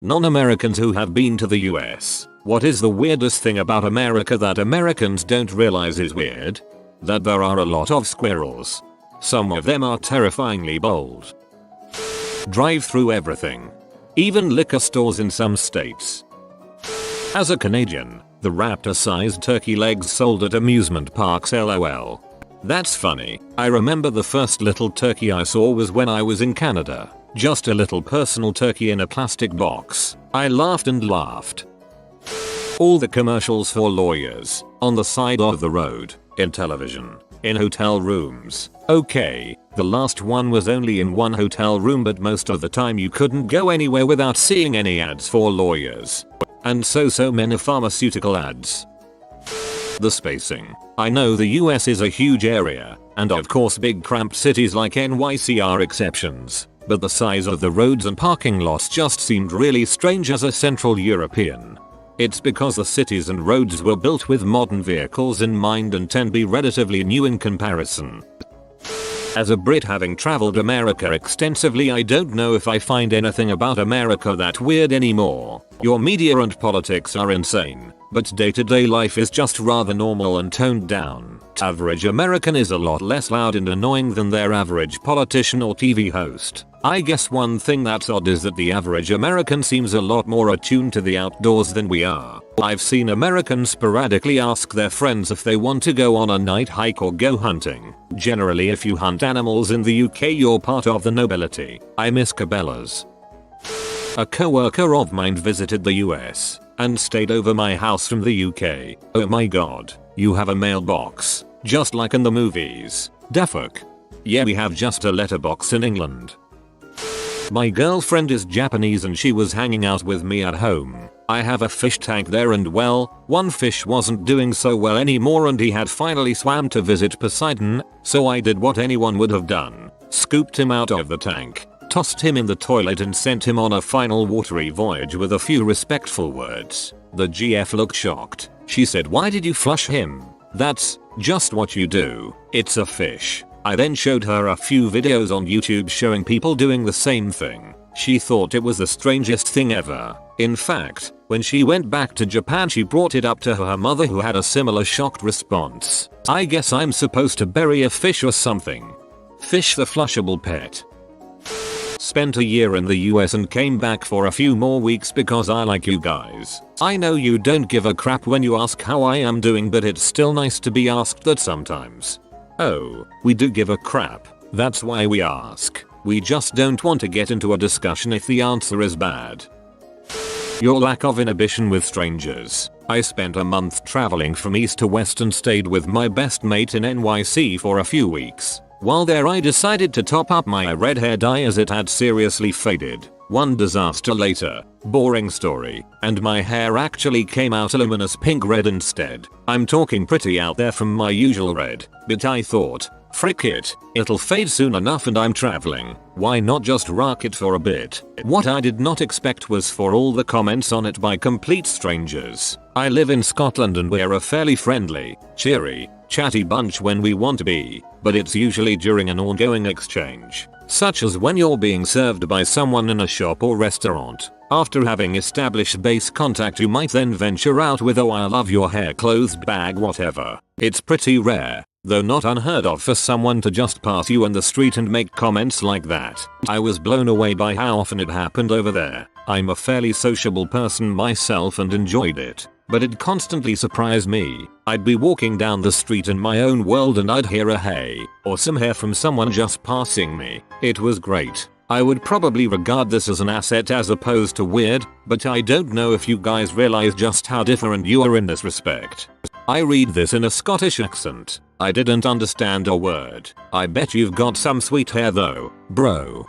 Non-Americans who have been to the US. What is the weirdest thing about America that Americans don't realize is weird? That there are a lot of squirrels. Some of them are terrifyingly bold. Drive through everything. Even liquor stores in some states. As a Canadian, the raptor-sized turkey legs sold at amusement parks lol. That's funny. I remember the first little turkey I saw was when I was in Canada. Just a little personal turkey in a plastic box. I laughed and laughed. All the commercials for lawyers, on the side of the road, in television, in hotel rooms. Okay, the last one was only in one hotel room, but most of the time you couldn't go anywhere without seeing any ads for lawyers. And so many pharmaceutical ads. The spacing. I know the US is a huge area, and of course big cramped cities like NYC are exceptions, but the size of the roads and parking lots just seemed really strange as a Central European. It's because the cities and roads were built with modern vehicles in mind and tend to be relatively new in comparison. As a Brit having traveled America extensively, I don't know if I find anything about America that weird anymore. Your media and politics are insane, but day-to-day life is just rather normal and toned down. Average American is a lot less loud and annoying than their average politician or TV host. I guess one thing that's odd is that the average American seems a lot more attuned to the outdoors than we are. I've seen Americans sporadically ask their friends if they want to go on a night hike or go hunting. Generally, if you hunt animals in the UK, you're part of the nobility. I miss Cabela's. A coworker of mine visited the US and stayed over my house from the UK. Oh my god, you have a mailbox, just like in the movies. Da fuck. Yeah, we have just a letterbox in England. My girlfriend is Japanese and she was hanging out with me at home. I have a fish tank there and well, one fish wasn't doing so well anymore and he had finally swam to visit Poseidon, so I did what anyone would have done. Scooped him out of the tank, tossed him in the toilet and sent him on a final watery voyage with a few respectful words. The GF looked shocked. She said, "Why did you flush him? That's just what you do. It's a fish." I then showed her a few videos on YouTube showing people doing the same thing. She thought it was the strangest thing ever. In fact, when she went back to Japan, she brought it up to her mother, who had a similar shocked response. I guess I'm supposed to bury a fish or something. Fish the flushable pet. Spent a year in the US and came back for a few more weeks because I like you guys. I know you don't give a crap when you ask how I am doing, but it's still nice to be asked that sometimes. Oh, we do give a crap. That's why we ask. We just don't want to get into a discussion if the answer is bad. Your lack of inhibition with strangers. I spent a month traveling from east to west and stayed with my best mate in NYC for a few weeks. While there, I decided to top up my red hair dye as it had seriously faded. One disaster later, boring story, and my hair actually came out a luminous pink red instead. I'm talking pretty out there from my usual red, but I thought, frick it, it'll fade soon enough and I'm traveling. Why not just rock it for a bit? What I did not expect was for all the comments on it by complete strangers. I live in Scotland and we're a fairly friendly, cheery, chatty bunch when we want to be, but it's usually during an ongoing exchange, such as when you're being served by someone in a shop or restaurant. After having established base contact, you might then venture out with, "Oh, I love your hair, clothes, bag, whatever." It's pretty rare, though not unheard of, for someone to just pass you in the street and make comments like that. I was blown away by how often it happened over there. I'm a fairly sociable person myself and enjoyed it, but it constantly surprised me. I'd be walking down the street in my own world and I'd hear a hey or some hair from someone just passing me. It was great. I would probably regard this as an asset as opposed to weird, but I don't know if you guys realize just how different you are in this respect. I read this in a Scottish accent. I didn't understand a word. I bet you've got some sweet hair though, bro.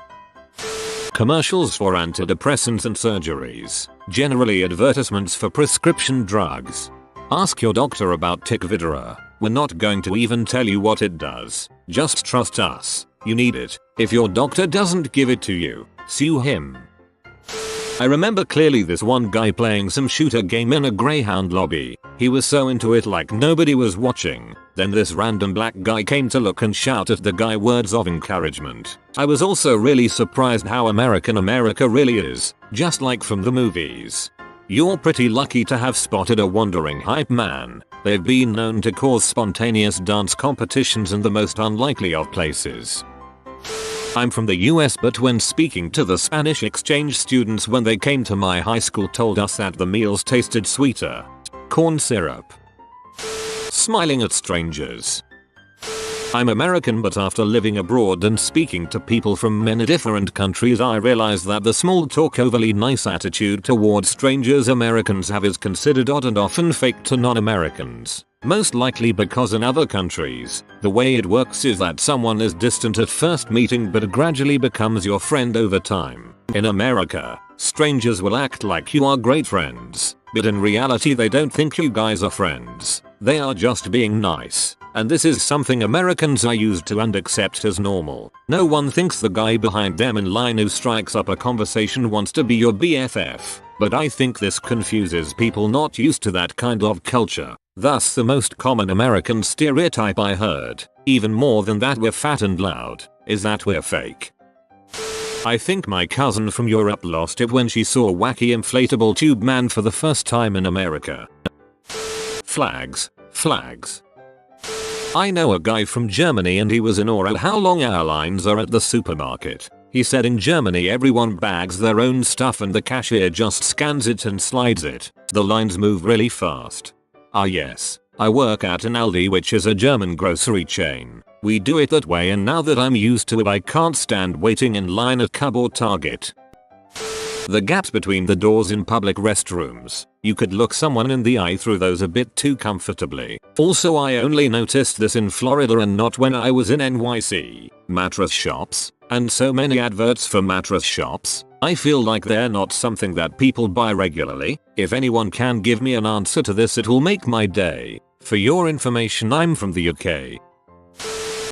Commercials for antidepressants and surgeries. Generally advertisements for prescription drugs. Ask your doctor about Tecfidera. We're not going to even tell you what it does. Just trust us. You need it. If your doctor doesn't give it to you, sue him. I remember clearly this one guy playing some shooter game in a Greyhound lobby. He was so into it like nobody was watching. Then this random black guy came to look and shout at the guy words of encouragement. I was also really surprised how American America really is, just like from the movies. You're pretty lucky to have spotted a wandering hype man. They've been known to cause spontaneous dance competitions in the most unlikely of places. I'm from the US, but when speaking to the Spanish exchange students when they came to my high school told us that the meals tasted sweeter. Corn syrup. Smiling at strangers. I'm American, but after living abroad and speaking to people from many different countries, I realized that the small talk overly nice attitude towards strangers Americans have is considered odd and often fake to non-Americans. Most likely because in other countries, the way it works is that someone is distant at first meeting but gradually becomes your friend over time. In America, strangers will act like you are great friends, but in reality they don't think you guys are friends. They are just being nice. And this is something Americans are used to and accept as normal. No one thinks the guy behind them in line who strikes up a conversation wants to be your BFF. But I think this confuses people not used to that kind of culture. Thus the most common American stereotype I heard, even more than that we're fat and loud, is that we're fake. I think my cousin from Europe lost it when she saw wacky inflatable tube man for the first time in America. Flags. I know a guy from Germany and he was in awe at how long our lines are at the supermarket. He said in Germany everyone bags their own stuff and the cashier just scans it and slides it. The lines move really fast. Ah yes, I work at an Aldi, which is a German grocery chain. We do it that way, and now that I'm used to it I can't stand waiting in line at Cub or Target. The gaps between the doors in public restrooms. You could look someone in the eye through those a bit too comfortably. Also, I only noticed this in Florida and not when I was in NYC. Mattress shops. And so many adverts for mattress shops. I feel like they're not something that people buy regularly. If anyone can give me an answer to this, it will make my day. For your information, I'm from the UK.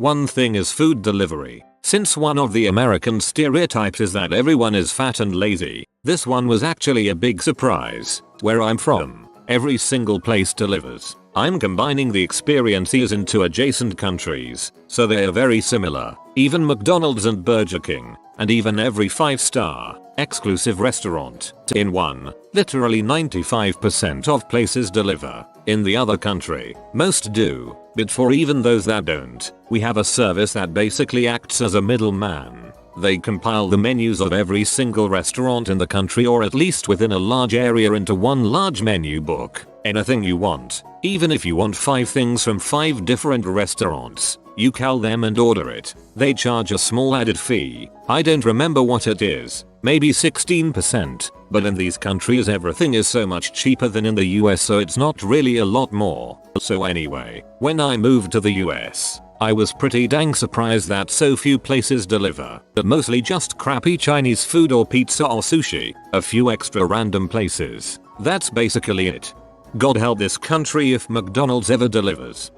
One thing is food delivery. Since one of the American stereotypes is that everyone is fat and lazy, this one was actually a big surprise. Where I'm from, every single place delivers. I'm combining the experiences into adjacent countries, so they are very similar. Even McDonald's and Burger King, and even every 5-star, exclusive restaurant in one, literally 95% of places deliver. In the other country, most do, but for even those that don't, we have a service that basically acts as a middleman. They compile the menus of every single restaurant in the country, or at least within a large area, into one large menu book. Anything you want, even if you want 5 things from 5 different restaurants, you call them and order it. They charge a small added fee. I don't remember what it is, maybe 16%, but in these countries everything is so much cheaper than in the US, so it's not really a lot more. So anyway, when I moved to the US, I was pretty dang surprised that so few places deliver, but mostly just crappy Chinese food or pizza or sushi, a few extra random places. That's basically it. God help this country if McDonald's ever delivers.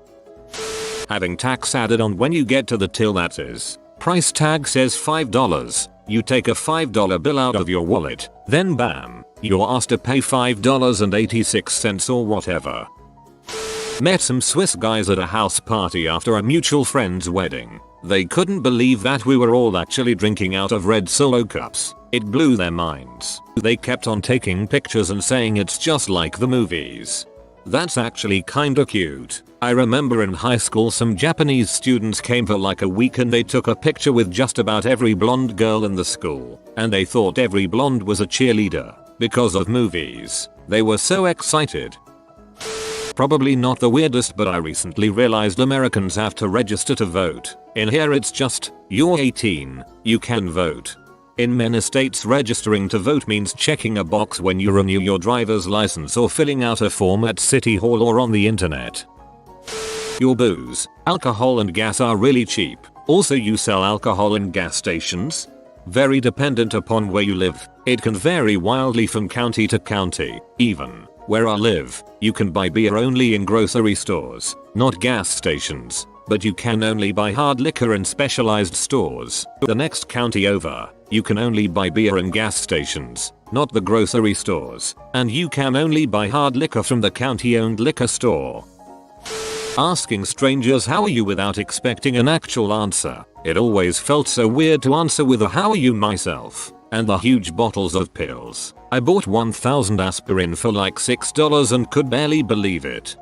Having tax added on when you get to the till, that is. Price tag says $5. You take a $5 bill out of your wallet, then bam, you're asked to pay $5.86 or whatever. Met some Swiss guys at a house party after a mutual friend's wedding. They couldn't believe that we were all actually drinking out of red Solo cups. It blew their minds. They kept on taking pictures and saying it's just like the movies. That's actually kinda cute. I remember in high school some Japanese students came for like a week and they took a picture with just about every blonde girl in the school. And they thought every blonde was a cheerleader. Because of movies. They were so excited. Probably not the weirdest, but I recently realized Americans have to register to vote. In here it's just, you're 18, you can vote. In many states, registering to vote means checking a box when you renew your driver's license or filling out a form at City Hall or on the internet. Your booze, alcohol and gas are really cheap. Also, you sell alcohol in gas stations? Very dependent upon where you live. It can vary wildly from county to county. Even where I live, you can buy beer only in grocery stores, not gas stations. but you can only buy hard liquor in specialized stores. The next county over, you can only buy beer in gas stations, not the grocery stores, and you can only buy hard liquor from the county-owned liquor store. Asking strangers how are you without expecting an actual answer. It always felt so weird to answer with a how are you myself. And the huge bottles of pills. I bought 1,000 aspirin for like $6 and could barely believe it.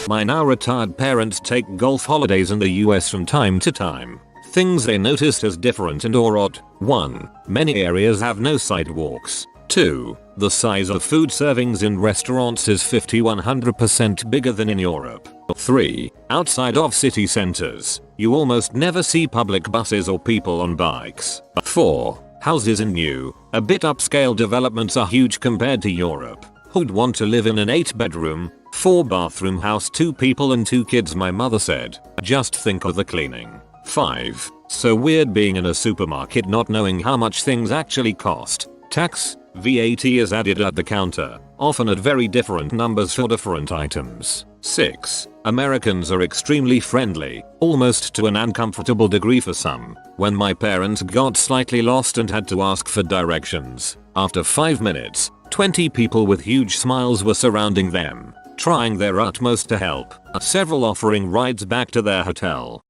My now retired parents take golf holidays in the US from time to time. Things they noticed as different and or odd. 1. Many areas have no sidewalks. 2. The size of food servings in restaurants is 50-100% bigger than in Europe. 3. Outside of city centers, you almost never see public buses or people on bikes. 4. Houses in new, a bit upscale developments are huge compared to Europe. Who'd want to live in an 8-bedroom, 4-bathroom house, 2 people and 2 kids, my mother said. Just think of the cleaning. 5. So weird being in a supermarket not knowing how much things actually cost. Tax, VAT is added at the counter, often at very different numbers for different items. 6. Americans are extremely friendly, almost to an uncomfortable degree for some. When my parents got slightly lost and had to ask for directions, after 5 minutes, 20 people with huge smiles were surrounding them, trying their utmost to help, several offering rides back to their hotel.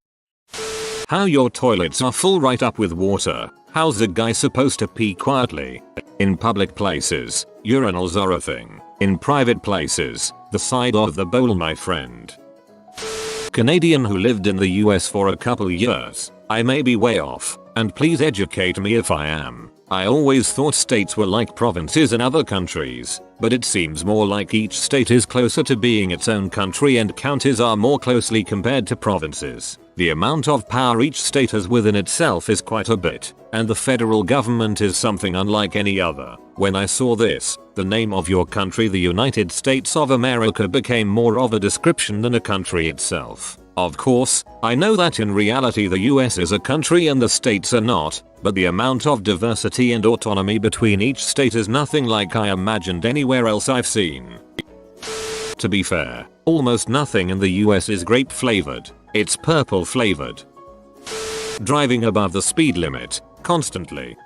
How your toilets are full right up with water. How's a guy supposed to pee quietly? In public places, urinals are a thing. In private places, the side of the bowl, my friend. Canadian who lived in the US for a couple years. I may be way off, and please educate me if I am. I always thought states were like provinces in other countries, but it seems more like each state is closer to being its own country and counties are more closely compared to provinces. The amount of power each state has within itself is quite a bit, and the federal government is something unlike any other. When I saw this, the name of your country, the United States of America, became more of a description than a country itself. Of course, I know that in reality the US is a country and the states are not, but the amount of diversity and autonomy between each state is nothing like I imagined anywhere else I've seen. To be fair, almost nothing in the US is grape flavored, it's purple flavored. Driving above the speed limit, constantly.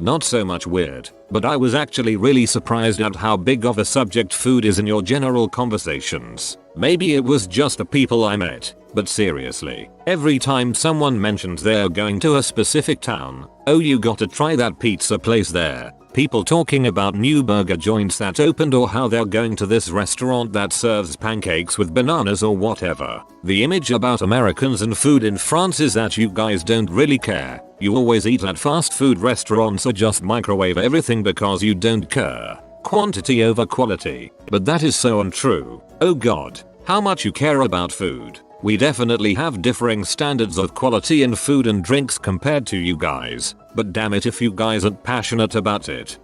Not so much weird, but I was actually really surprised at how big of a subject food is in your general conversations. Maybe it was just the people I met, but seriously, every time someone mentions they're going to a specific town, oh you gotta try that pizza place there. People talking about new burger joints that opened or how they're going to this restaurant that serves pancakes with bananas or whatever. The image about Americans and food in France is that you guys don't really care. You always eat at fast food restaurants or just microwave everything because you don't care. Quantity over quality. But that is so untrue. Oh god, how much you care about food. We definitely have differing standards of quality in food and drinks compared to you guys, but damn it if you guys aren't passionate about it.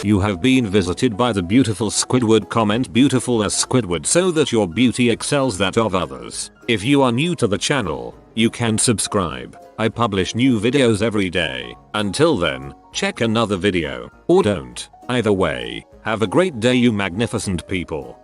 You have been visited by the beautiful Squidward. Comment beautiful as Squidward so that your beauty excels that of others. If you are new to the channel, you can subscribe. I publish new videos every day. Until then, check another video, or don't. Either way, have a great day you magnificent people.